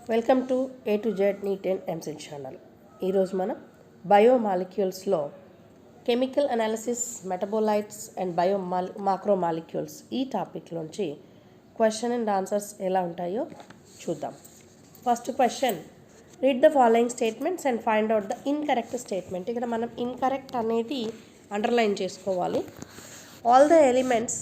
Welcome to A to Z NEET and EAMCET channel. ఈరోజు మనం బయోమాలిక్యూల్స్లో chemical analysis, metabolites and macromolecules ఈ టాపిక్లోంచి క్వశ్చన్ అండ్ ఆన్సర్స్ ఎలా ఉంటాయో చూద్దాం. First question, read the following statements and find out the incorrect statement. ఇక్కడ మనం ఇన్కరెక్ట్ అనేది అండర్లైన్ చేసుకోవాలి. All the elements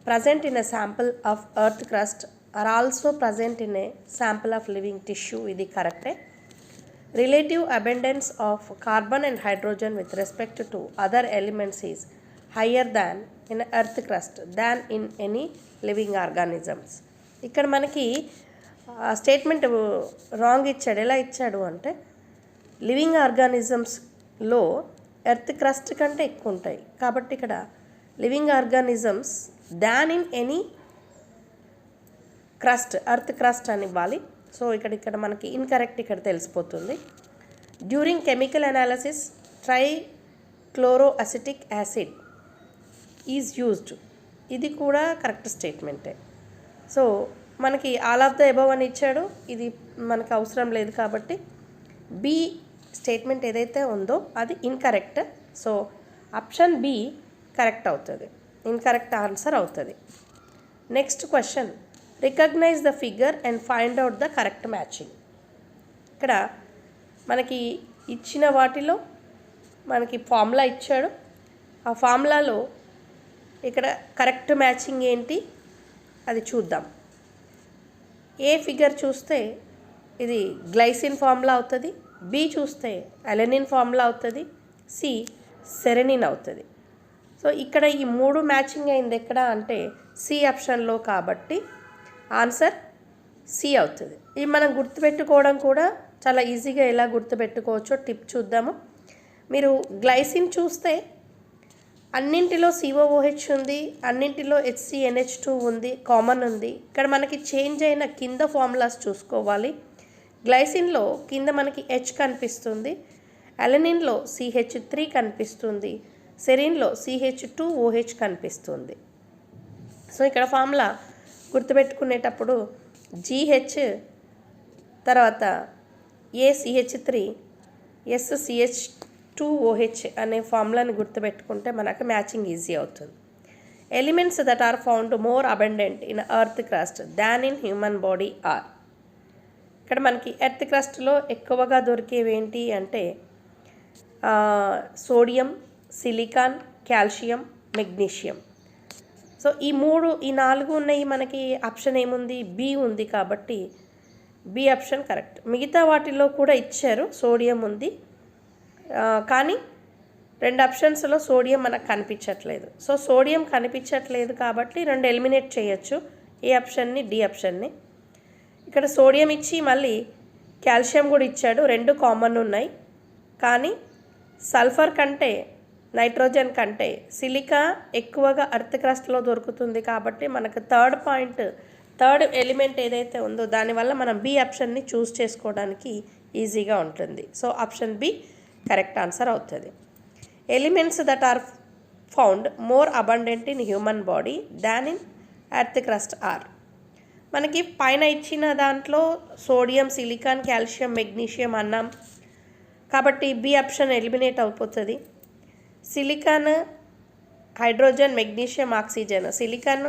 present in a sample of earth crust are also present in a sample of living tissue. Idi correct. Relative abundance of carbon and hydrogen with respect to other elements is higher than in earth crust than in any living organisms. ఇక్కడ మనకి statement wrong ఇచ్చాడు. ఎలా ఇచ్చాడు అంటే living ఆర్గానిజమ్స్లో earth crust కంటే ఎక్కువ ఉంటాయి కాబట్టి ఇక్కడ living organisms than in any crust, earth crust అని ఇవ్వాలి. సో ఇక్కడ మనకి ఇన్కరెక్ట్ ఇక్కడ తెలిసిపోతుంది. During chemical analysis trichloroacetic acid is used. ఇది కూడా కరెక్ట్ స్టేట్మెంటే. సో మనకి ఆల్ ఆఫ్ ద అబవ్ అని ఇచ్చాడు, ఇది మనకు అవసరం లేదు కాబట్టి బి స్టేట్మెంట్ ఏదైతే ఉందో అది incorrect. So option B correct అవుతుంది, ఇన్కరెక్ట్ ఆన్సర్ అవుతుంది. Next question, recognise the figure and find out the correct matching. ఇక్కడ మనకి ఇచ్చిన వాటిలో మనకి ఫార్ములా ఇచ్చాడు. ఆ ఫార్ములాలో ఇక్కడ కరెక్ట్ మ్యాచింగ్ ఏంటి అది చూద్దాం. ఏ ఫిగర్ చూస్తే ఇది గ్లైసిన్ ఫార్ములా అవుతుంది, బి చూస్తే అలెనిన్ ఫార్ములా అవుతుంది, సి సెరెనిన్ అవుతుంది. సో ఇక్కడ ఈ మూడు మ్యాచింగ్ అయింది ఎక్కడ అంటే సి ఆప్షన్లో, కాబట్టి ఆన్సర్ సి అవుతుంది. ఇది మనం గుర్తుపెట్టుకోవడం కూడా చాలా ఈజీగా ఎలా గుర్తుపెట్టుకోవచ్చో టిప్ చూద్దాము. మీరు గ్లైసిన్ చూస్తే అన్నింటిలో COOH ఉంది, అన్నింటిలో HCNH2 ఉంది, కామన్ ఉంది. ఇక్కడ మనకి చేంజ్ అయిన కింద ఫార్ములాస్ చూసుకోవాలి. గ్లైసిన్లో కింద మనకి H కనిపిస్తుంది, అలెనిన్లో CH3 కనిపిస్తుంది, సెరిన్లో CH2OH కనిపిస్తుంది. సో ఇక్కడ ఫార్ములా గుర్తుపెట్టుకునేటప్పుడు GH తర్వాత ACH3 SCH2OH అనే ఫార్ములాని గుర్తుపెట్టుకుంటే మనకు మ్యాచింగ్ ఈజీ అవుతుంది. Elements that are found more abundant in earth crust than in human body are. ఇక్కడ మనకి ఎర్త్ క్రస్ట్లో ఎక్కువగా దొరికేవి ఏంటి అంటే sodium, silicon, calcium, magnesium. So ఈ నాలుగు ఉన్నాయి. మనకి ఆప్షన్ ఏముంది, బి ఉంది కాబట్టి బి ఆప్షన్ కరెక్ట్. మిగతా వాటిల్లో కూడా ఇచ్చారు, సోడియం ఉంది కానీ రెండు ఆప్షన్స్లో సోడియం మనకు కనిపించట్లేదు. సో సోడియం కనిపించట్లేదు కాబట్టి రెండు ఎలిమినేట్ చేయొచ్చు, ఏ ఆప్షన్ని, డి ఆప్షన్ని. ఇక్కడ సోడియం ఇచ్చి మళ్ళీ కాల్షియం కూడా ఇచ్చాడు, రెండు కామన్ ఉన్నాయి. కానీ సల్ఫర్ కంటే, నైట్రోజన్ కంటే సిలికా ఎక్కువగా ఎర్త్ క్రస్ట్లో దొరుకుతుంది కాబట్టి మనకు థర్డ్ ఎలిమెంట్ ఏదైతే ఉందో దానివల్ల మనం బి ఆప్షన్ని చూస్ చేసుకోవడానికి ఈజీగా ఉంటుంది. So option B correct answer అవుతుంది. Elements that are found more abundant in human body than in earth crust are. మనకి పైన ఇచ్చిన దాంట్లో సోడియం, సిలికాన్, కాల్షియం, మెగ్నీషియం అన్నాం కాబట్టి బి ఆప్షన్ ఎలిమినేట్ అయిపోతుంది. Silicon, hydrogen, magnesium, oxygen, silicon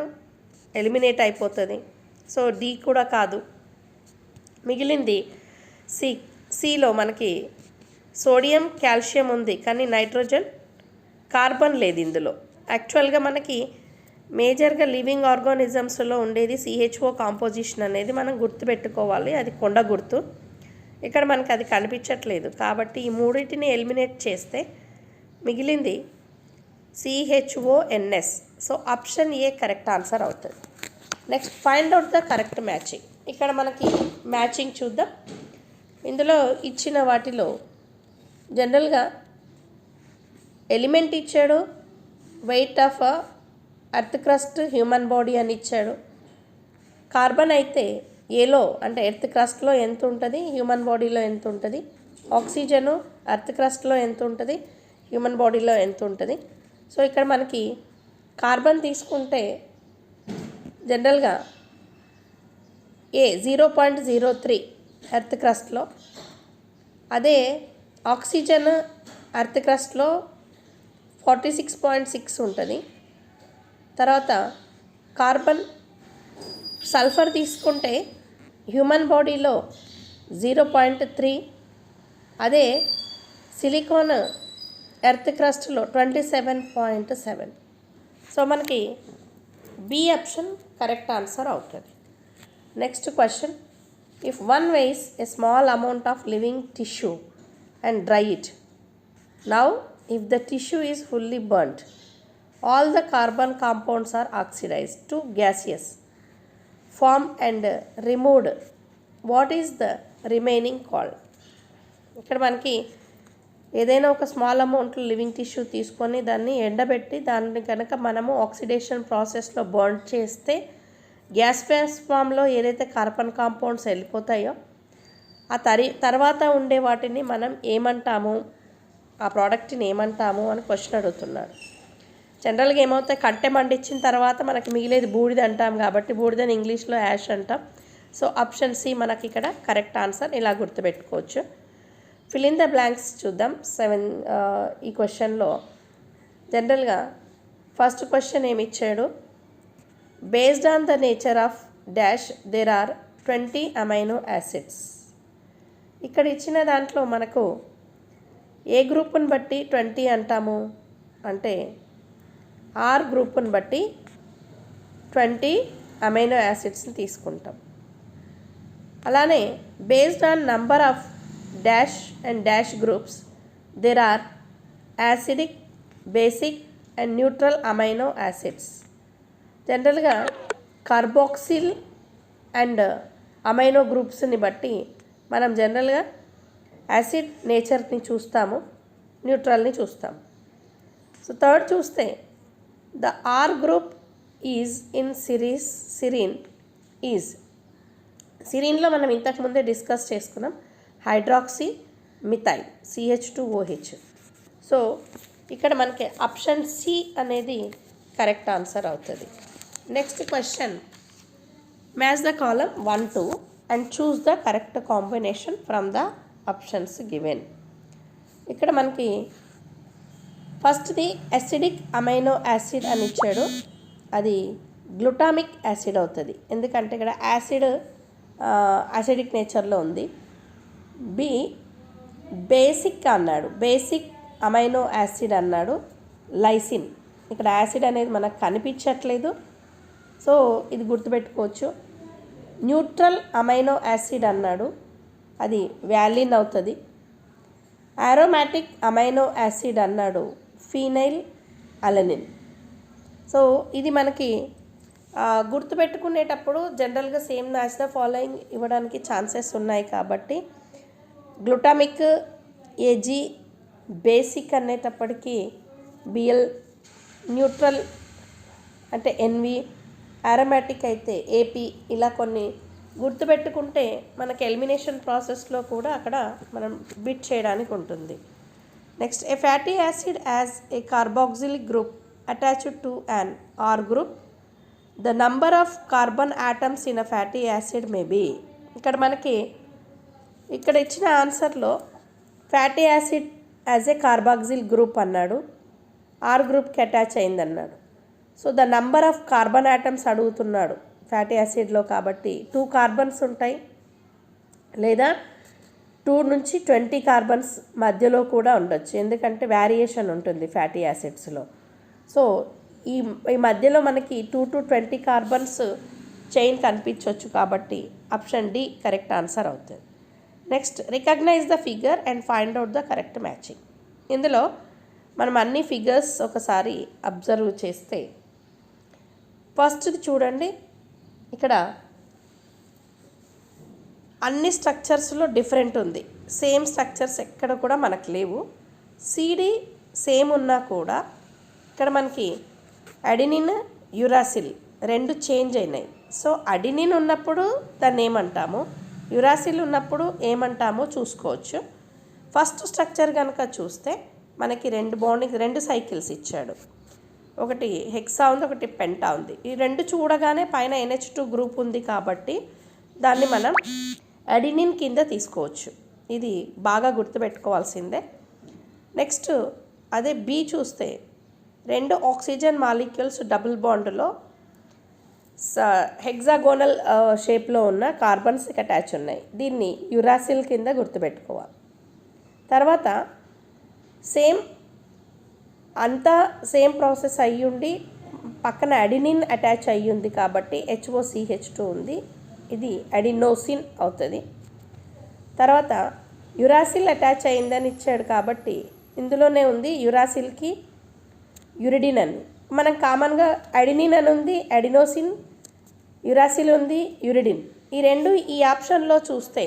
eliminate అయిపోతుంది. So D కూడా కాదు. మిగిలింది సిలో మనకి సోడియం, కాల్షియం ఉంది కానీ నైట్రోజన్, కార్బన్ లేదు ఇందులో. యాక్చువల్గా మనకి మేజర్గా లివింగ్ ఆర్గానిజమ్స్లో ఉండేది CHO కాంపోజిషన్ అనేది మనం గుర్తుపెట్టుకోవాలి, అది కొండ గుర్తు. ఇక్కడ మనకి అది కనిపించట్లేదు కాబట్టి ఈ మూడింటిని ఎలిమినేట్ చేస్తే మిగిలింది CHONS. So option A correct answer అవుతుంది. Next, find out the correct matching. ఇక్కడ మనకి మ్యాచింగ్ చూద్దాం. ఇందులో ఇచ్చిన వాటిలో జనరల్గా ఎలిమెంట్ ఇచ్చాడు, weight of earth crust human body అని ఇచ్చాడు. కార్బన్ అయితే ఏలో అంటే ఎర్త్ క్రస్ట్లో ఎంత ఉంటుంది, హ్యూమన్ బాడీలో ఎంత ఉంటుంది. ఆక్సిజను ఎర్త్ క్రస్ట్లో ఎంత ఉంటుంది, హ్యూమన్ బాడీలో ఎంత ఉంటుంది. సో ఇక్కడ మనకి కార్బన్ తీసుకుంటే జనరల్గా ఏ 0.03 ఎర్త్ క్రస్ట్లో. అదే ఆక్సిజన్ ఎర్త్ క్రస్ట్లో 46.6 ఉంటుంది. తర్వాత కార్బన్ సల్ఫర్ తీసుకుంటే హ్యూమన్ బాడీలో 0.3. అదే సిలికాన్ ఎర్త్ క్రస్ట్లో 27.7. సో మనకి బి ఆప్షన్ కరెక్ట్ ఆన్సర్ అవుతుంది. Next question, if one weighs a small amount of living tissue and dry it, now if the tissue is fully burnt, all the carbon compounds are oxidized to gaseous form and removed, what is the remaining called? ఇక్కడ మనకి ఏదైనా ఒక small amount living tissue తీసుకొని దాన్ని ఎండబెట్టి దాన్ని కనుక మనము ఆక్సిడేషన్ ప్రాసెస్లో బర్న్ చేస్తే గ్యాస్ ఫామ్లో ఏదైతే కార్బన్ కాంపౌండ్స్ వెళ్ళిపోతాయో ఆ తర్వాత ఉండే వాటిని మనం ఏమంటాము, ఆ ప్రోడక్ట్ని ఏమంటాము అని క్వశ్చన్ అడుగుతున్నాడు. జనరల్గా ఏమవుతాయి, కట్టె మండించిన తర్వాత మనకి మిగిలేది బూడిద అంటాం కాబట్టి బూడిదని ఇంగ్లీష్లో యాష్ అంటాం. సో ఆప్షన్ సి మనకి ఇక్కడ కరెక్ట్ ఆన్సర్. ఇలా గుర్తుపెట్టుకోవచ్చు. ఫిల్ ఇన్ ద బ్లాంక్స్ చూద్దాం. ఈ క్వశ్చన్లో జనరల్గా ఫస్ట్ క్వశ్చన్ ఏమి ఇచ్చాడు, based on the nature of dash there are 20 amino acids. ఇక్కడ ఇచ్చిన దాంట్లో మనకు ఏ గ్రూప్ని బట్టి 20 అంటాము అంటే ఆర్ గ్రూప్ని బట్టి 20 అమైనో యాసిడ్స్ని తీసుకుంటాం. అలానే based on number of dash and dash groups there are acidic, basic and neutral amino acids. జనరల్గా కార్బాక్సిల్ అండ్ అమైనో గ్రూప్స్ని బట్టి మనం జనరల్గా యాసిడ్ నేచర్ని చూస్తాము, న్యూట్రల్ని చూస్తాము. సో థర్డ్ చూస్తే the R group is in serine is. సిరీన్లో మనం ఇంతకుముందే డిస్కస్ చేసుకున్నాం, హైడ్రాక్సీ మిథైల్ CH2OH. సో ఇక్కడ మనకి ఆప్షన్ సి అనేది కరెక్ట్ ఆన్సర్ అవుతుంది. Next question, match the column 1, 2 and choose the correct combination from the options given. ఇక్కడ మనకి ఫస్ట్ది అసిడిక్ అమైనో యాసిడ్ అని ఇచ్చాడు, అది గ్లూటామిక్ యాసిడ్ అవుతుంది, ఎందుకంటే ఇక్కడ యాసిడిక్ నేచర్లో ఉంది. బి బేసిక్ అన్నాడు, బేసిక్ అమైనో యాసిడ్ అన్నాడు, లైసిన్. ఇక్కడ యాసిడ్ అనేది మనకు కనిపించట్లేదు, సో ఇది గుర్తుపెట్టుకోవచ్చు. న్యూట్రల్ అమైనో యాసిడ్ అన్నాడు, అది వ్యాలిన్ అవుతుంది. ఆరోమాటిక్ అమైనో యాసిడ్ అన్నాడు, ఫీనైల్ అలనిన్. సో ఇది మనకి గుర్తుపెట్టుకునేటప్పుడు జనరల్గా సేమ్ మ్యాచ్ ద ఫాలోయింగ్ ఇవ్వడానికి ఛాన్సెస్ ఉన్నాయి కాబట్టి గ్లూటామిక్ ఏజీ, బేసిక్ అనేటప్పటికీ బిఎల్, న్యూట్రల్ అంటే ఎన్వి, ఆరోమాటిక్ అయితే ఏపీ, ఇలా కొన్ని గుర్తుపెట్టుకుంటే మనకి ఎలిమినేషన్ ప్రాసెస్లో కూడా అక్కడ మనం బిట్ చేయడానికి ఉంటుంది. Next, a fatty acid has a carboxylic group attached to an R group, the number of carbon atoms in a fatty acid may be. ఇక్కడ మనకి ఇక్కడ ఇచ్చిన ఆన్సర్లో fatty acid has a carboxyl group అన్నాడు, R గ్రూప్కి attach అయిందన్నాడు. So the number of carbon atoms అడుగుతున్నాడు fatty యాసిడ్లో కాబట్టి 2 కార్బన్స్ ఉంటాయి, లేదా 2 నుంచి 20 కార్బన్స్ మధ్యలో కూడా ఉండొచ్చు, ఎందుకంటే వేరియేషన్ ఉంటుంది ఫ్యాటీ యాసిడ్స్లో. సో ఈ మధ్యలో మనకి 2 to 20 కార్బన్స్ చైన్ కనిపించవచ్చు కాబట్టి ఆప్షన్ డి కరెక్ట్ ఆన్సర్ అవుతుంది. Next, recognise the figure and find out the correct matching. ఇందులో మనం అన్ని ఫిగర్స్ ఒకసారి అబ్జర్వ్ చేస్తే ఫస్ట్ది చూడండి, ఇక్కడ అన్ని స్ట్రక్చర్స్లో డిఫరెంట్ ఉంది, సేమ్ స్ట్రక్చర్స్ ఎక్కడ కూడా మనకు లేవు. సిడి సేమ్ ఉన్నా కూడా ఇక్కడ మనకి అడినిన్, యురాసిల్ 2 చేంజ్ అయినాయి. సో అడినిన్ ఉన్నప్పుడు దాన్ని ఏమంటాము, యురాసిల్ ఉన్నప్పుడు ఏమంటామో చూసుకోవచ్చు. ఫస్ట్ స్ట్రక్చర్ కనుక చూస్తే మనకి 2 బాండింగ్ 2 సైకిల్స్ ఇచ్చాడు, ఒకటి హెక్సా ఉంది, ఒకటి పెంటా ఉంది. ఈ 2 చూడగానే పైన NH2 గ్రూప్ ఉంది కాబట్టి దాన్ని మనం అడినిన్ కింద తీసుకోవచ్చు. ఇది బాగా గుర్తుపెట్టుకోవాల్సిందే. నెక్స్ట్ అదే బి చూస్తే 2 ఆక్సిజన్ మాలిక్యూల్స్ డబుల్ బాండ్లో హెక్సాగోనల్ షేప్లో ఉన్న కార్బన్స్కి అటాచ్ ఉన్నాయి. దీన్ని యురాసిల్ కింద గుర్తుపెట్టుకోవాలి. తర్వాత అంతా సేమ్ ప్రాసెస్ అయ్యుండి పక్కన అడినిన్ అటాచ్ అయ్యింది కాబట్టి HOCH2 ఉంది. ఇది అడినోసిన్ అవుతుంది. తర్వాత యురాసిల్ అటాచ్ అయిందని ఇచ్చాడు కాబట్టి ఇందులోనే ఉంది యురాసిల్కి యురిడిన్ అని. మనం కామన్గా అడినిన్ అని ఉంది, అడినోసిన్, యురాసిల్ ఉంది, యురిడిన్. ఈ రెండు ఈ ఆప్షన్లో చూస్తే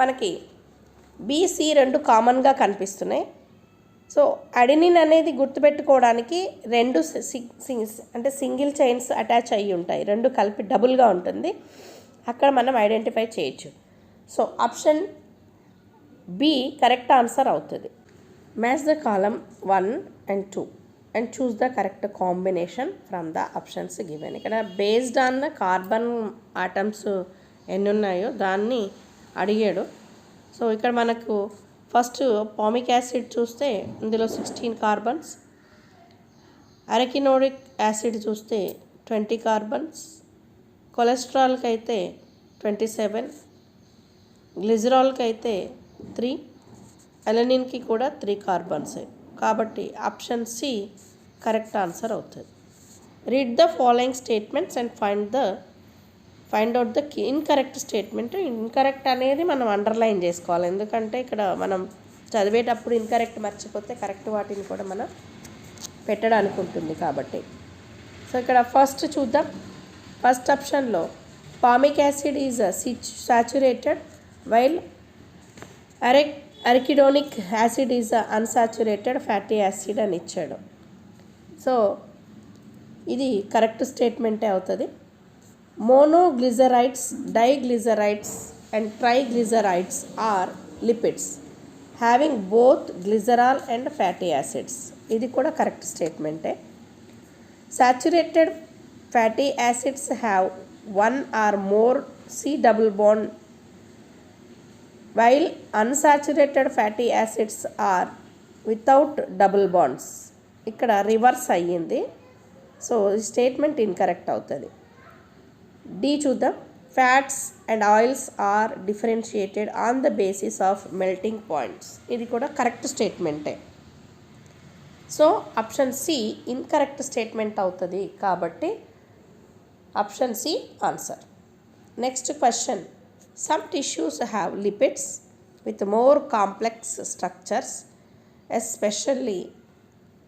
మనకి BC 2 కామన్గా కనిపిస్తున్నాయి. సో అడినిన్ అనేది గుర్తుపెట్టుకోవడానికి 2 అంటే సింగిల్ చైన్స్ అటాచ్ అయ్యి ఉంటాయి, 2 కలిపి డబుల్గా ఉంటుంది, అక్కడ మనం ఐడెంటిఫై చేయొచ్చు. So option B correct answer అవుతుంది. Match the column 1 and 2 and choose the correct combination from the options given. ఇక్కడ based on the carbon atoms ఎన్ని ఉన్నాయో దాన్ని అడిగాడు. సో ఇక్కడ మనకు ఫస్ట్ పామిక్ యాసిడ్ చూస్తే ఇందులో 16 కార్బన్స్, అరకినోడిక్ యాసిడ్ చూస్తే 20 కార్బన్స్, కొలెస్ట్రాల్కి అయితే 27, గ్లిజరాల్కి అయితే 3, అలెనిన్కి కూడా 3 కార్బన్స్. కాబట్టి ఆప్షన్ సి కరెక్ట్ ఆన్సర్ అవుతుంది. Read the following statements and find out the incorrect statement. Incorrect అనేది మనం అండర్లైన్ చేసుకోవాలి, ఎందుకంటే ఇక్కడ మనం చదివేటప్పుడు ఇన్కరెక్ట్ మర్చిపోతే కరెక్ట్ వాటిని కూడా మనం పెట్టడానికి ఉంటుంది కాబట్టి. సో ఇక్కడ ఫస్ట్ చూద్దాం. ఫస్ట్ ఆప్షన్లో palmitic acid is saturated while arachidonic acid is unsaturated fatty acid అని ఇచ్చాడు. సో ఇది కరెక్ట్ స్టేట్మెంటే అవుతుంది. Monoglycerides, diglycerides and triglycerides are lipids having both glycerol and fatty acids. ఇది కూడా కరెక్ట్ స్టేట్మెంటే. Saturated fatty acids have 1 or more C double bond while unsaturated fatty acids are without double bonds. ఇక్కడ reverse అయ్యింది. So ఈ statement incorrect అవుతుంది. D చూద్దాం. Fats and oils are differentiated on the basis of melting points. ఇది కూడా correct స్టేట్మెంటే. So option C incorrect statement అవుతుంది కాబట్టి option C answer. Next question. Some tissues have lipids with more complex structures especially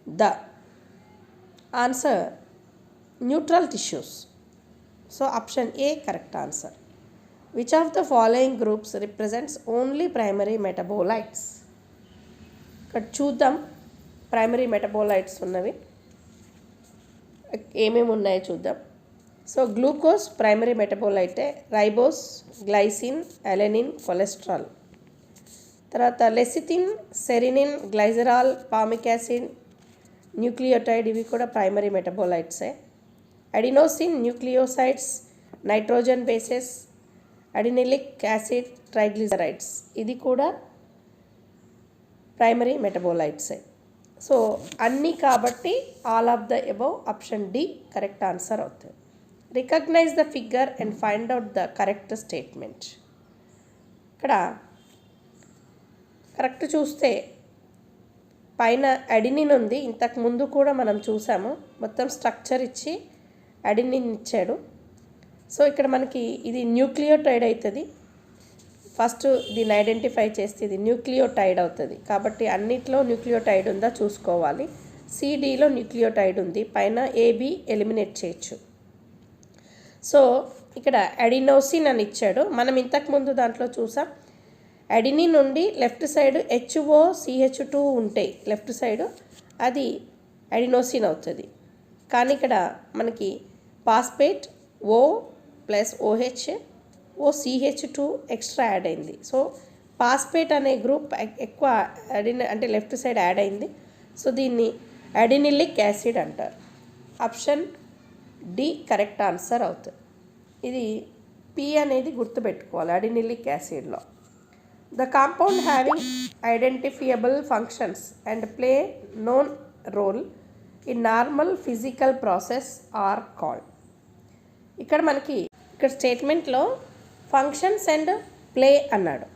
the answer neutral tissues. So option A correct answer. Which of the following groups represents only primary metabolites. ఇక్కడ చూద్దాం primary metabolites ఉన్నవి ఏమేమి ఉన్నాయో చూద్దాం. So glucose primary మెటబోలైటే, ribose, glycine, alanine, cholesterol. తర్వాత lecithin, serine, glycerol, palmitic acid, nucleotide ఇవి కూడా ప్రైమరీ మెటబోలైట్సే. Adenosine, nucleosides, nitrogen bases, adenylic acid, triglycerides ఇది కూడా ప్రైమరీ మెటబోలైట్సే. సో అన్నీ కాబట్టి all of the above option D correct answer అవుతుంది. Recognise the figure and find out the correct statement. ఇక్కడ కరెక్ట్ చూస్తే పైన అడినిన్ ఉంది, ఇంతకు ముందు కూడా మనం చూసాము, మొత్తం స్ట్రక్చర్ ఇచ్చి అడినిన్ ఇచ్చాడు. సో ఇక్కడ మనకి ఇది న్యూక్లియోటైడ్ అవుతుంది. ఫస్ట్ దీన్ని ఐడెంటిఫై చేస్తే ఇది న్యూక్లియోటైడ్ అవుతుంది కాబట్టి అన్నిట్లో న్యూక్లియోటైడ్ ఉందా చూసుకోవాలి. సిడిలో న్యూక్లియోటైడ్ ఉంది, పైన ఏబి ఎలిమినేట్ చేయొచ్చు. సో ఇక్కడ అడినోసిన్ అని ఇచ్చాడు. మనం ఇంతకుముందు దాంట్లో చూసాం అడినిన్ నుండి లెఫ్ట్ సైడ్ HOCH2 ఉంటాయి లెఫ్ట్ సైడ్, అది అడినోసిన్ అవుతుంది. కానీ ఇక్కడ మనకి phosphate O plus OH OCH2 extra add అయింది. సో పాస్పేట్ అనే గ్రూప్ ఎక్కువ అంటే లెఫ్ట్ సైడ్ యాడ్ అయింది. సో దీన్ని అడినిలిక్ యాసిడ్ అంటారు. ఆప్షన్ డి కరెక్ట్ ఆన్సర్ అవుతుంది. ఇది పి అనేది గుర్తుపెట్టుకోవాలి అడినిలిక్ యాసిడ్లో. The compound having identifiable functions and play known role in normal physical process are called. ఇక్కడ స్టేట్మెంట్లో ఫంక్షన్స్ అండ్ ప్లే అన్నాడు,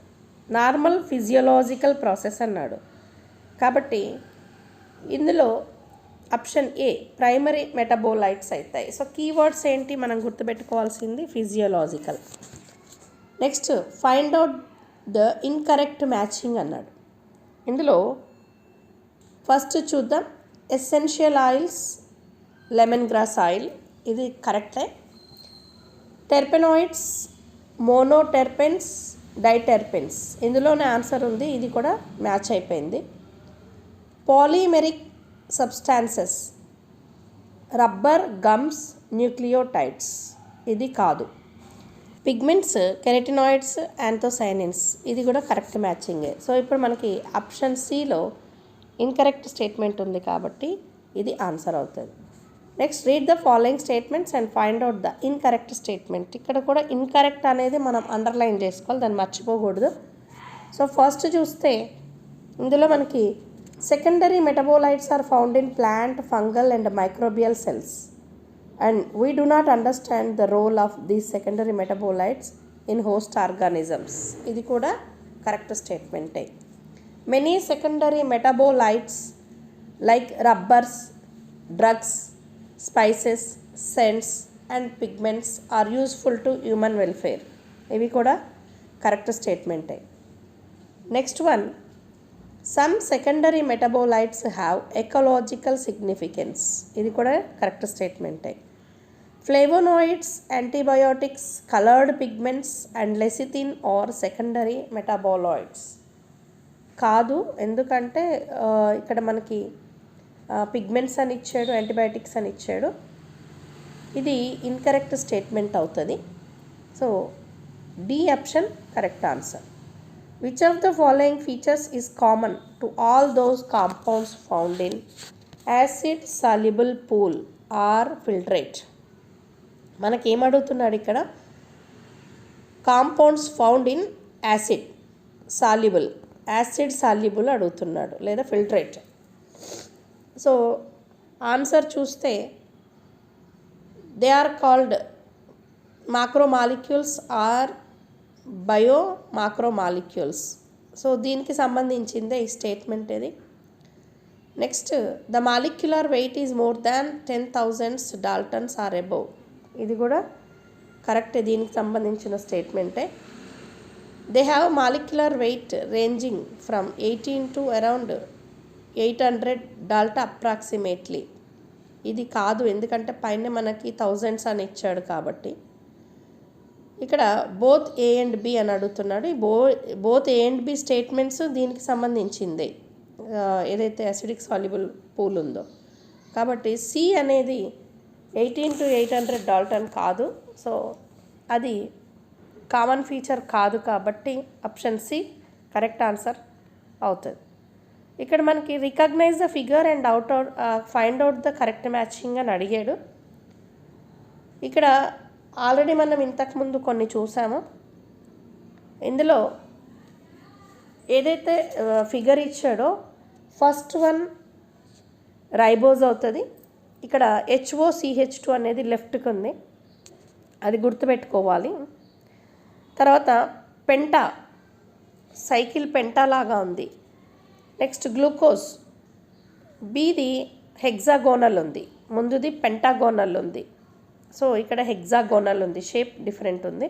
నార్మల్ ఫిజియోలాజికల్ ప్రాసెస్ అన్నాడు. కాబట్టి ఇందులో ఆప్షన్ ఏ ప్రైమరీ మెటబోలైట్స్ అవుతాయి. సో కీవర్డ్స్ ఏంటి మనం గుర్తుపెట్టుకోవాల్సింది? Physiological. Next find out the incorrect matching అన్నాడు. ఇందులో ఫస్ట్ చూద్దాం. Essential oils, lemon grass oil, ఇది కరెక్టే. టెర్పెనాయిడ్స్, మోనోటెర్పెన్స్, డైటెర్పెన్స్, ఇందులోనే ఆన్సర్ ఉంది, ఇది కూడా మ్యాచ్ అయిపోయింది. Polymeric substances, rubber, gums, nucleotides, ఇది కాదు. పిగ్మెంట్స్, కెరటినాయిడ్స్, యాంథోసైనిన్స్, ఇది కూడా కరెక్ట్ మ్యాచింగే. సో ఇప్పుడు మనకి ఆప్షన్ సిలో ఇన్కరెక్ట్ స్టేట్మెంట్ ఉంది కాబట్టి ఇది ఆన్సర్ అవుతుంది. Next read the following statements and find out the incorrect statement. ఇక్కడ కూడా ఇన్కరెక్ట్ అనేది మనం అండర్లైన్ చేసుకోవాలి, దాన్ని మర్చిపోకూడదు. సో ఫస్ట్ చూస్తే ఇందులో మనకి secondary metabolites are found in plant, fungal and microbial cells and we do not understand the role of these secondary metabolites in host organisms, ఇది కూడా కరెక్ట్ స్టేట్మెంటే. Many secondary metabolites like rubbers, drugs, spices, scents and pigments are useful to human welfare, ఇవి కూడా correct స్టేట్మెంటే. Next one, some secondary metabolites have ecological significance, ఇది కూడా correct స్టేట్మెంటే. Flavonoids, antibiotics, coloured pigments and lecithin are secondary మెటబోలాయిడ్స్, కాదు. ఎందుకంటే ఇక్కడ మనకి పిగ్మెంట్స్ అని ఇచ్చాడు, యాంటీబయాటిక్స్ అని ఇచ్చాడు, ఇది ఇన్కరెక్ట్ స్టేట్మెంట్ అవుతుంది. So D option correct answer. Which of the following features is common to all those compounds found in acid soluble pool or filtrate? మనకేమడుగుతున్నాడు ఇక్కడ? Compounds found in acid soluble అడుగుతున్నాడు, లేదా filtrate. So answer చూస్తే they are called macromolecules or bio macromolecules. So దీనికి సంబంధించిందే ఈ statement ఇది. Next, the molecular weight is more than 10,000 daltons or above, ఇది కూడా కరెక్టే, దీనికి సంబంధించిన స్టేట్మెంటే. They have molecular weight ranging from 18 to around 800 dalton approximately, ఇది కాదు. ఎందుకంటే పైన మనకి థౌజండ్స్ అని ఇచ్చాడు కాబట్టి. ఇక్కడ బోత్ ఏ అండ్ బి అని అడుగుతున్నాడు. ఈ both A and B statements దీనికి సంబంధించిందే, ఏదైతే అసిడిక్ సాల్యుబుల్ పూల్ ఉందో. కాబట్టి సి అనేది 18 to 800 డాల్టన్ కాదు. సో అది కామన్ ఫీచర్ కాదు కాబట్టి ఆప్షన్ సి కరెక్ట్ ఆన్సర్ అవుతుంది. ఇక్కడ మనకి recognise the figure and find out the correct matching అని అడిగాడు. ఇక్కడ ఆల్రెడీ మనం ఇంతకుముందు కొన్ని చూసాము. ఇందులో ఏదైతే ఫిగర్ ఇచ్చాడో ఫస్ట్ వన్ రైబోజ్ అవుతుంది. ఇక్కడ HOCH2 అనేది లెఫ్ట్కి ఉంది, అది గుర్తుపెట్టుకోవాలి. తర్వాత పెంటా, సైకిల్ పెంటా లాగా ఉంది. నెక్స్ట్ గ్లూకోజ్, బిది హెగ్జాగోనల్ ఉంది, ముందుది పెంటాగోనల్ ఉంది. సో ఇక్కడ హెగ్జాగోనల్ ఉంది, షేప్ డిఫరెంట్ ఉంది.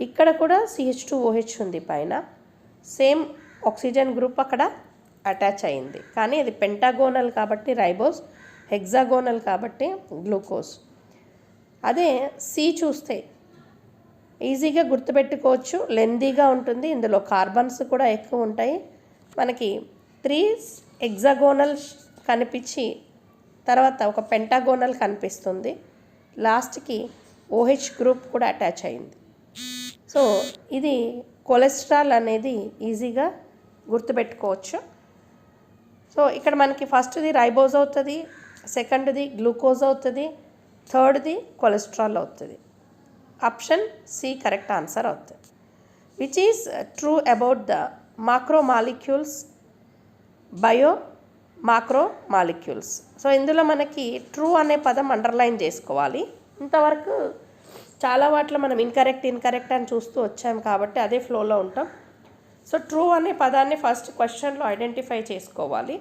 ఇక్కడ కూడా CH2OH ఉంది పైన, సేమ్ ఆక్సిజన్ గ్రూప్ అక్కడ అటాచ్ అయింది. కానీ అది పెంటాగోనల్ కాబట్టి రైబోజ్, హెగ్జాగోనల్ కాబట్టి గ్లూకోజ్. అదే సి చూస్తే ఈజీగా గుర్తుపెట్టుకోవచ్చు, లెందీగా ఉంటుంది, ఇందులో కార్బన్స్ కూడా ఎక్కువ ఉంటాయి. మనకి 3 హెగ్జాగోనల్ కనిపించి తర్వాత ఒక పెంటాగోనల్ కనిపిస్తుంది, లాస్ట్కి OH గ్రూప్ కూడా అటాచ్ అయింది. సో ఇది కొలెస్ట్రాల్ అనేది ఈజీగా గుర్తుపెట్టుకోవచ్చు. సో ఇక్కడ మనకి ఫస్ట్ది రైబోజ్ అవుతుంది, సెకండ్ది గ్లూకోజ్ అవుతుంది, థర్డ్ది కొలెస్ట్రాల్ అవుతుంది. ఆప్షన్ సి కరెక్ట్ ఆన్సర్ అవుతుంది. Which is true about the macro molecules, bio macro molecules. So ఇందులో మనకి ట్రూ అనే పదం అండర్లైన్ చేసుకోవాలి. ఇంతవరకు చాలా వాటిలో మనం ఇన్కరెక్ట్ అని చూస్తూ వచ్చాం కాబట్టి అదే ఫ్లోలో ఉంటాం. సో ట్రూ అనే పదాన్ని ఫస్ట్ క్వశ్చన్లో ఐడెంటిఫై చేసుకోవాలి.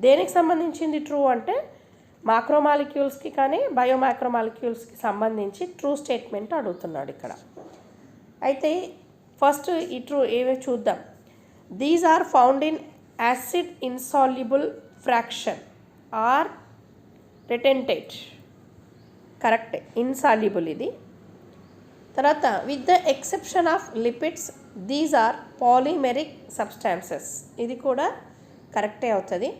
దేనికి సంబంధించింది ట్రూ అంటే మాక్రోమాలిక్యూల్స్కి కానీ బయోమాక్రోమాలిక్యూల్స్కి సంబంధించి ట్రూ స్టేట్మెంట్ అడుగుతున్నాడు ఇక్కడ. అయితే ఫస్ట్ ఈ ట్రూ ఏవో చూద్దాం. These are found in acid insoluble fraction or retentate. Correct, insoluble ఇది. తర్వాత with the exception of lipids these are polymeric substances. ఇది కూడా కరెక్టే అవుతుంది.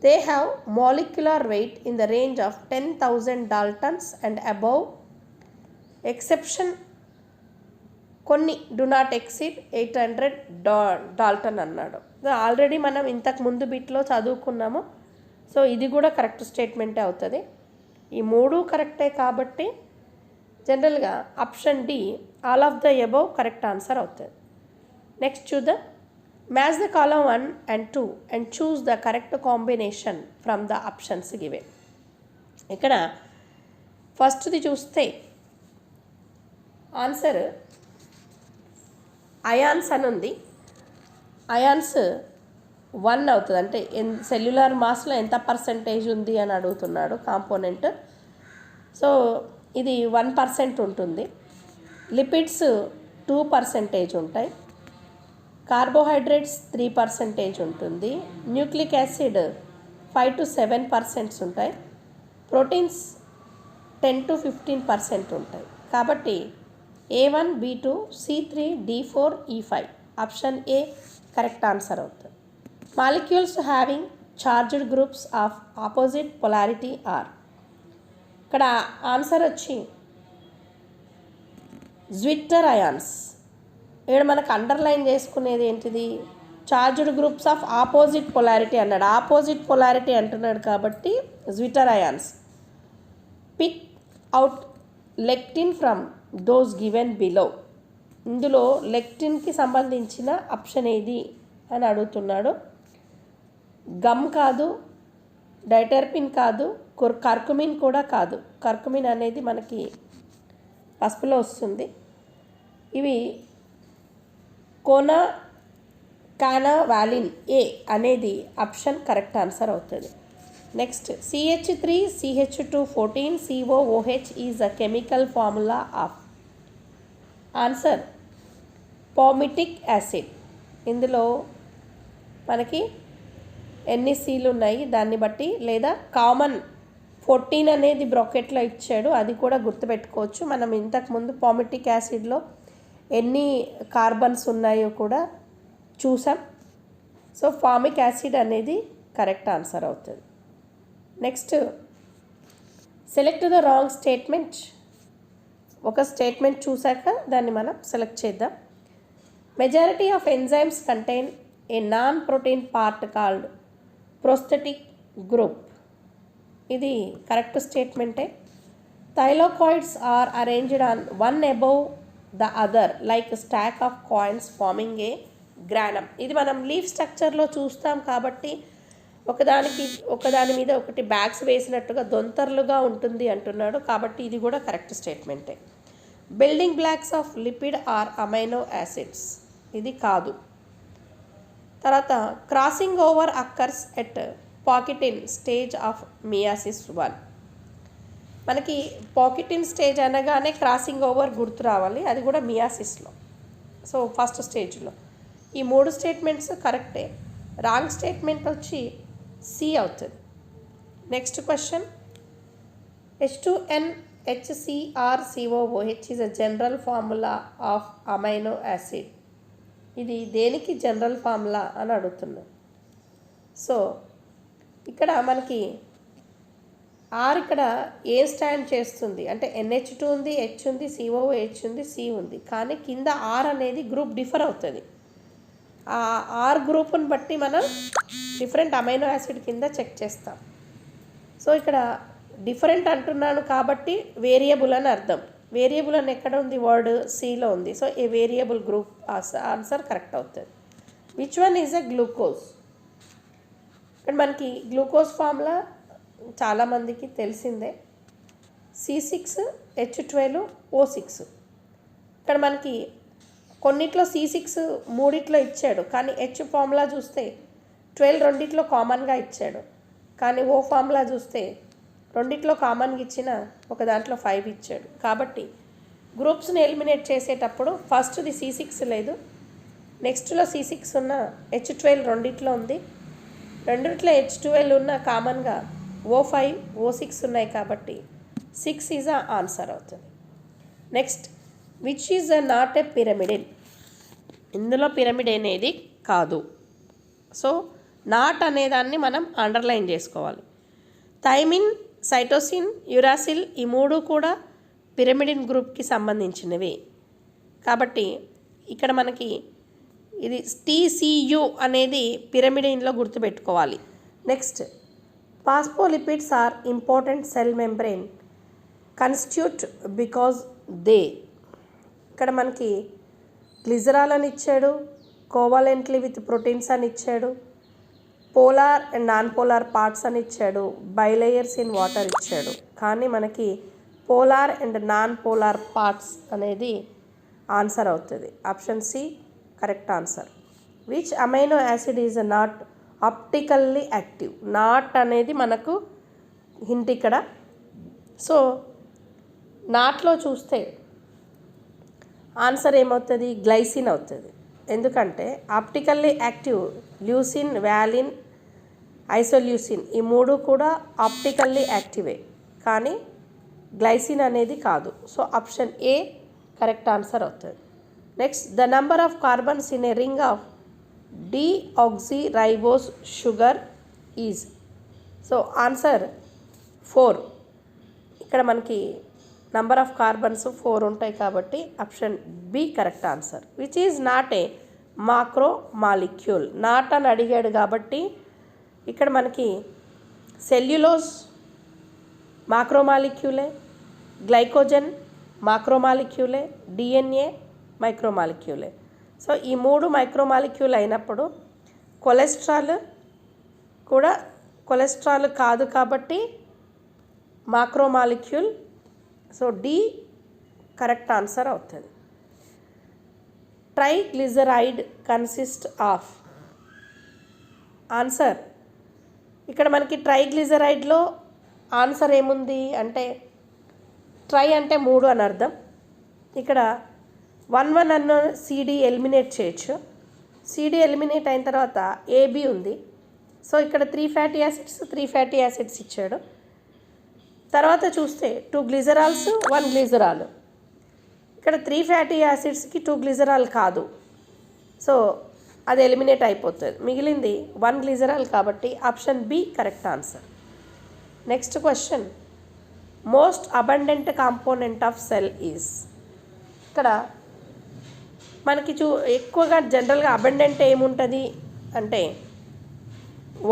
They have molecular weight in the range of 10,000 daltons and above. Exception కొన్ని do not exceed 800 dalton అన్నాడు. Already మనం ఇంతకు ముందు బిట్లో చదువుకున్నాము. సో ఇది కూడా కరెక్ట్ స్టేట్మెంటే అవుతుంది. ఈ మూడు కరెక్టే కాబట్టి జనరల్గా option D all of the above correct answer అవుతుంది. నెక్స్ట్ చూద్దాం. Match the column 1 and 2 and choose the correct combination from the options given. ఇక్కడ ఫస్ట్ది చూస్తే ఆన్సర్ అయాన్స్ అని ఉంది. అయాన్స్ 1 అవుతుంది. అంటే సెల్యులర్ మాస్లో ఎంత పర్సెంటేజ్ ఉంది అని అడుగుతున్నాడు కాంపోనెంట్. సో ఇది 1% ఉంటుంది. లిపిడ్స్ 2% ఉంటాయి. కార్బోహైడ్రేట్స్ 3% ఉంటుంది. న్యూక్లిక్ యాసిడ్ 5 to 7% ఉంటాయి. ప్రోటీన్స్ 10 to 15% ఉంటాయి. కాబట్టి A1, B2, C3, D4, E5 option A correct answer అవుతుంది. Molecules having charged groups of opposite polarity are. ఇక్కడ ఆన్సర్ వచ్చి జ్విట్టర్ అయాన్స్. ఇక్కడ మనకు అండర్లైన్ చేసుకునేది ఏంటిది, charged groups of opposite polarity అన్నాడు. ఆపోజిట్ పొలారిటీ అంటున్నాడు కాబట్టి zwitter ions. Pick out lectin from those given below. ఇందులో లెక్టిన్కి సంబంధించిన ఆప్షన్ ఏది అని అడుగుతున్నాడు. గమ్ కాదు, డైటర్పిన్ కాదు, కర్కుమిన్ కూడా కాదు. కర్కుమిన్ అనేది మనకి పసుపులో వస్తుంది. ఇవి కోనా కానావాలిన్ ఏ అనేది ఆప్షన్ కరెక్ట్ ఆన్సర్ అవుతుంది. Next CH3 CH2 14 COOH is a chemical formula of. Answer palmitic acid. ఇందులో మనకి ఎన్ని సీలు ఉన్నాయి దాన్ని బట్టి, లేదా కామన్ 14 అనేది బ్రాకెట్లో ఇచ్చాడు, అది కూడా గుర్తుపెట్టుకోవచ్చు. మనం ఇంతకుముందు పామిటిక్ యాసిడ్లో ఎన్ని కార్బన్స్ ఉన్నాయో కూడా చూసాం. సో ఫామిక్ యాసిడ్ అనేది కరెక్ట్ ఆన్సర్ అవుతుంది. Next select the wrong statement. ఒక స్టేట్మెంట్ చూసాక దాన్ని మనం సెలెక్ట్ చేద్దాం. Majority of enzymes contain a non protein part called prosthetic group. ఇది కరెక్ట్ స్టేట్మెంటే. Thylakoids are arranged on one above the other like stack of coins forming a granum. ఇది మనం leaf స్ట్రక్చర్లో చూస్తాం కాబట్టి ఒకదాని మీద ఒకటి బ్యాగ్స్ వేసినట్టుగా దొంతర్లుగా ఉంటుంది అంటున్నాడు. కాబట్టి ఇది కూడా కరెక్ట్ స్టేట్మెంటే. Building blocks of lipid are amino acids. ఇది కాదు. తర్వాత crossing over occurs at pachytene stage of meiosis 1. మనకి పాకెటిన్ స్టేజ్ అనగానే క్రాసింగ్ ఓవర్ గుర్తు రావాలి, అది కూడా మియాసిస్లో. సో ఫస్ట్ స్టేజ్లో ఈ 3 స్టేట్మెంట్స్ కరెక్టే. రాంగ్ స్టేట్మెంట్ వచ్చి సి అవుతుంది. Next question. H2NHCrCOOH is a general formula of amino acid. ఇది దేనికి జనరల్ ఫార్ములా అని అడుగుతున్నాం. సో ఇక్కడ మనకి ఆర్ ఇక్కడ ఏ స్టాండ్ చేస్తుంది అంటే NH2 ఉంది, H ఉంది, COOH ఉంది, C ఉంది. కానీ కింద ఆర్ అనేది గ్రూప్ డిఫర్ అవుతుంది. ఆ ఆర్ గ్రూప్ని బట్టి మనం డిఫరెంట్ అమైనో యాసిడ్ కింద చెక్ చేస్తాం. సో ఇక్కడ డిఫరెంట్ అంటున్నాను కాబట్టి వేరియబుల్ అని అర్థం. వేరియబుల్ అని ఎక్కడ ఉంది, వర్డ్ సిలో ఉంది. సో ఏ వేరియబుల్ గ్రూప్ ఆన్సర్ కరెక్ట్ అవుతుంది. Which one is a glucose? ఇక్కడ మనకి గ్లూకోజ్ ఫార్ములా చాలామందికి తెలిసిందే, C6H12O6. ఇక్కడ మనకి కొన్నిట్లో C6 మూడిట్లో ఇచ్చాడు, కానీ H ఫార్ములా చూస్తే 12 రెండిట్లో కామన్గా ఇచ్చాడు. కానీ O ఫార్ములా చూస్తే రెండిట్లో కామన్గా ఇచ్చిన ఒక దాంట్లో 5 ఇచ్చాడు. కాబట్టి గ్రూప్స్ని ఎలిమినేట్ చేసేటప్పుడు ఫస్ట్ది C6 లేదు, నెక్స్ట్లో C6 ఉన్న H12 రెండిట్లో ఉంది, రెండిట్లో H12 ఉన్న కామన్గా O5 O6 ఉన్నాయి. కాబట్టి 6 ఈజ్ ఆ ఆన్సర్ అవుతుంది. Next, which is not a pyrimidine? ఇందులో పిరమిడ్ అనేది కాదు. సో నాట్ అనేదాన్ని మనం అండర్లైన్ చేసుకోవాలి. థైమిన్, సైటోసిన్, యురాసిల్ ఈ మూడు కూడా పిరమిడిన్ గ్రూప్కి సంబంధించినవి. కాబట్టి ఇక్కడ మనకి ఇది TCU అనేది పిరమిడిన్లో గుర్తుపెట్టుకోవాలి. Next, phospholipids are important cell membrane constitute because they. ఇక్కడ మనకి గ్లిజరాల్ అని ఇచ్చాడు, కోవాలెంట్లీ విత్ ప్రోటీన్స్ అని ఇచ్చాడు, polar and non polar parts అని ఇచ్చాడు, బైలేయర్స్ ఇన్ వాటర్ ఇచ్చాడు. కానీ మనకి polar and non polar parts అనేది ఆన్సర్ అవుతుంది. Option C correct answer. Which amino acid is not optically active? Not అనేది మనకు హింట్ ఇక్కడ. సో నాట్లో చూస్తే ఆన్సర్ ఏమవుతుంది, గ్లైసిన్ అవుతుంది. ఎందుకంటే optically active leucine, valine, isoleucine ఈ మూడు కూడా ఆప్టికల్లీ యాక్టివే, కానీ గ్లైసిన్ అనేది కాదు. So option A correct answer అవుతుంది. Next, the number of carbons in a ring of deoxyribose sugar is. So answer 4. ఇక్కడ మనకి నంబర్ ఆఫ్ కార్బన్స్ 4 ఉంటాయి కాబట్టి option B correct answer. Which is not a macromolecule? Not అని అడిగాడు కాబట్టి ఇక్కడ మనకి సెల్యులోజ్ మాక్రోమాలిక్యూలే, గ్లైకోజన్ మాక్రోమాలిక్యూలే, DNA మైక్రోమాలిక్యూలే. సో ఈ 3 మైక్రోమాలిక్యూల్ అయినప్పుడు కొలెస్ట్రాల్ కూడా కొలెస్ట్రాల్ కాదు కాబట్టి మాక్రోమాలిక్యూల్. సో డి కరెక్ట్ ఆన్సర్ అవుతుంది. Triglyceride consist of? ఆన్సర్ ఇక్కడ మనకి ట్రైగ్లిజరైడ్లో ఆన్సర్ ఏముంది అంటే ట్రై అంటే 3 అని అర్థం. ఇక్కడ 1 అన్న CD ఎలిమినేట్ చేయొచ్చు. CD ఎలిమినేట్ అయిన తర్వాత AB ఉంది. సో ఇక్కడ 3 ఫ్యాటీ యాసిడ్స్ ఇచ్చాడు. తర్వాత చూస్తే 2 గ్లిజరాల్స్ 1 గ్లిజరాల్. ఇక్కడ 3 ఫ్యాటీ యాసిడ్స్కి 2 గ్లిజరాల్ కాదు, సో అది ఎలిమినేట్ అయిపోతుంది. మిగిలింది 1 గ్లిజరాల్ కాబట్టి option B correct answer. Next question, most abundant component of cell is? ఇక్కడ మనకి ఎక్కువగా జనరల్గా అబండెంట్ ఏముంటుంది అంటే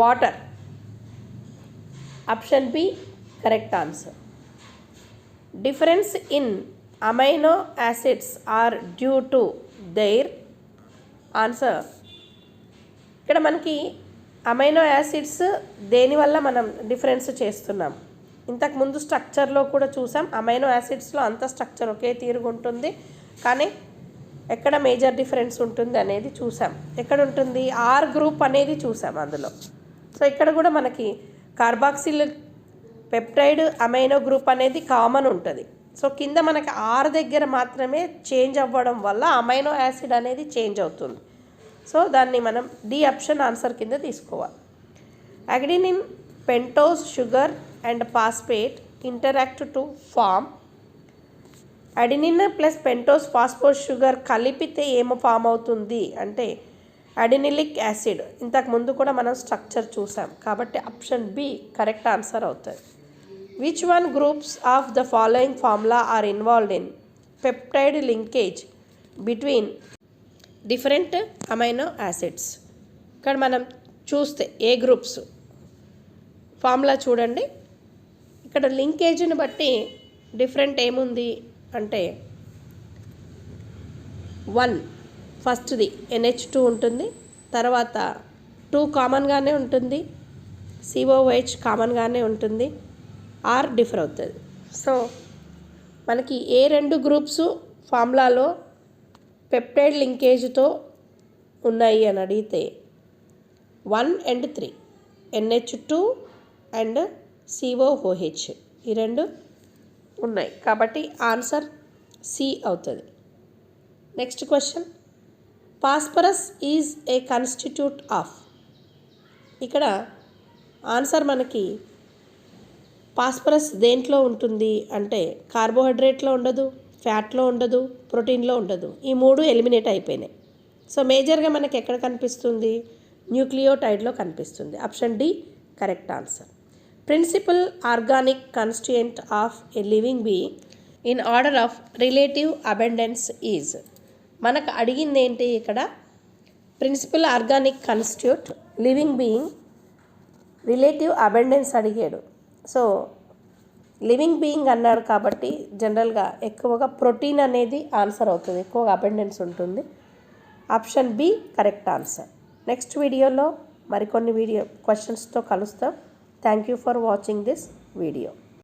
water. Option B correct answer. Difference in amino acids are due to there? Answer ఇక్కడ మనకి అమైనో యాసిడ్స్ దేనివల్ల మనం డిఫరెన్స్ చేస్తున్నాం? ఇంతకుముందు స్ట్రక్చర్లో కూడా చూసాం, అమైనో యాసిడ్స్లో అంత స్ట్రక్చర్ ఒకే తీరుగా ఉంటుంది, కానీ ఎక్కడ మేజర్ డిఫరెన్స్ ఉంటుంది అనేది చూసాం. ఎక్కడ ఉంటుంది, ఆర్ గ్రూప్ అనేది చూసాం అందులో. సో ఇక్కడ కూడా మనకి కార్బాక్సిల్ పెప్టైడ్ అమైనో గ్రూప్ అనేది కామన్ ఉంటుంది. సో కింద మనకి ఆర్ దగ్గర మాత్రమే చేంజ్ అవ్వడం వల్ల అమైనో యాసిడ్ అనేది చేంజ్ అవుతుంది. సో దాన్ని మనం డి ఆప్షన్ ఆన్సర్ కింద తీసుకోవాలి. Adenine, pentose sugar and phosphate interact to form. Adenine plus pentose ఫాస్ఫోస్ షుగర్ కలిపితే ఏమో ఫామ్ అవుతుంది అంటే అడినిలిక్ యాసిడ్. ఇంతకుముందు కూడా మనం స్ట్రక్చర్ చూసాం కాబట్టి ఆప్షన్ బి కరెక్ట్ ఆన్సర్ అవుతుంది. Which one groups of the following formula are involved in peptide linkage between different amino acids? ఇక్కడ మనం చూస్తే ఏ గ్రూప్స్ ఫార్ములా చూడండి, ఇక్కడ లింకేజ్ని బట్టి డిఫరెంట్ ఏముంది అంటే 1 ఫస్ట్ది NH2 ఉంటుంది, తర్వాత 2 కామన్గానే ఉంటుంది, COOH కామన్గానే ఉంటుంది, R డిఫర్ అవుతుంది. సో మనకి ఏ 2 గ్రూప్స్ ఫార్ములాలో పెప్టైడ్ లింకేజ్తో ఉన్నాయి అని అడిగితే 1 and 3 NH2 అండ్ COOH ఈ 2 ఉన్నాయి కాబట్టి ఆన్సర్ సి అవుతుంది. Next question, phosphorus is a constitute of. ఇక్కడ ఆన్సర్ మనకి ఫాస్ఫరస్ దేంట్లో ఉంటుంది అంటే కార్బోహైడ్రేట్లో ఉండదు, ఫ్యాట్లో ఉండదు, ప్రోటీన్లో ఉండదు. ఈ 3 ఎలిమినేట్ అయిపోయినాయి. సో మేజర్గా మనకి ఎక్కడ కనిపిస్తుంది? న్యూక్లియోటైడ్లో కనిపిస్తుంది. Option D correct answer. Principal organic constituent of a living being in order of relative abundance is. మనకు అడిగింది ఏంటి ఇక్కడ? Principal organic constitute living being relative abundance అడిగాడు. సో లివింగ్ బీయింగ్ అన్నాడు కాబట్టి జనరల్గా ఎక్కువగా ప్రోటీన్ అనేది ఆన్సర్ అవుతుంది, ఎక్కువగా అబెండెన్స్ ఉంటుంది. Option B correct answer. Next వీడియోలో మరికొన్ని క్వశ్చన్స్తో కలుస్తాం. Thank you for watching this video.